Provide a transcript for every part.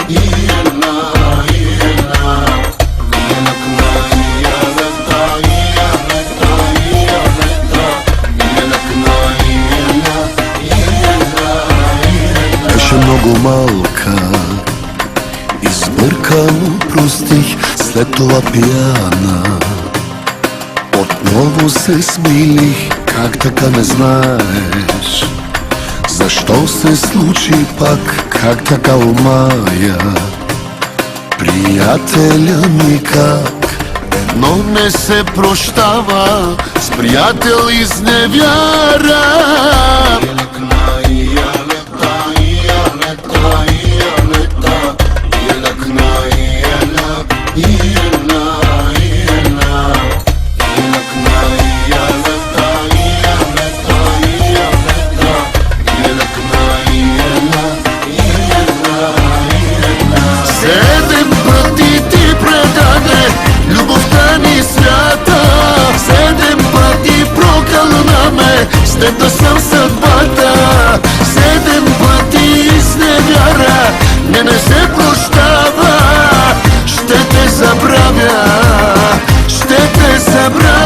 Беше много малка, избъркано простих, след това пияна отново се смилих. Как така не знаеш защо се случи пак? Как така умая приятеля ми? Как едно не се прощава с приятел изневяра. С теб да съм съдбата, 7 пъти изневяра, не се прощава. Ще те забравя, ще те забравя.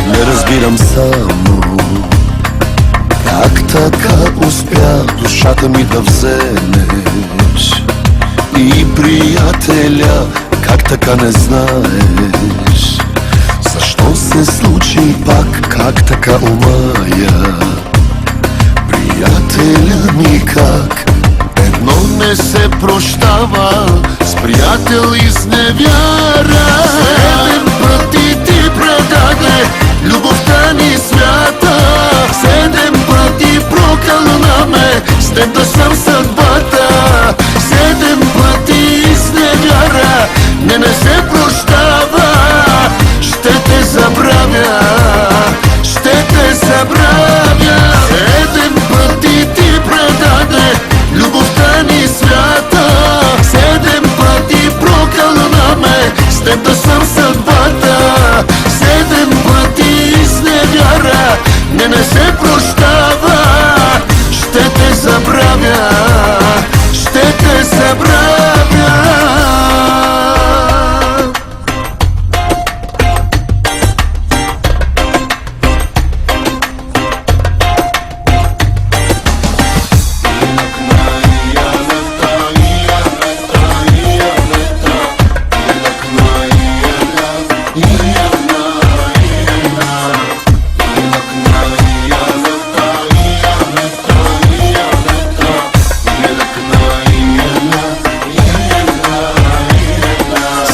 Не разбирам само как така успя душата ми да вземеш и приятеля. Как така не знаеш защо се случи пак? Как така умая приятеля ми? Как едно не се прощава с приятел изневяра. 7 пъти ти предаде любовта ни свята, 7 пъти прокълна ме, с теб да съм съдбата. 7 пъти изневяра, не се прощава. Ще те забравя, ще те забравя. 7 пъти ти предаде любовта ни свята, 7 пъти прокълна ме, с теб да съм съдбата. 7 пъти изневяра, не се прощава. Ще те забравя, ще те забравя.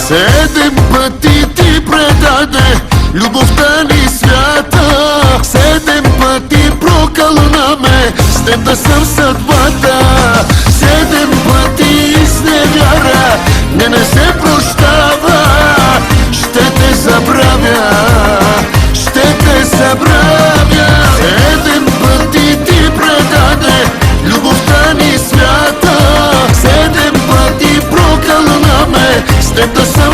Седем пъти ти предаде любовта ни свята, 7 пъти прокълна ме, с теб да съм съдбата. 7 пъти изневяра, не се прощава. Ще те забравя, ще те забравя. 7 пъти ти предаде любовта ни свята, 7 пъти прокълна ме, с теб да съм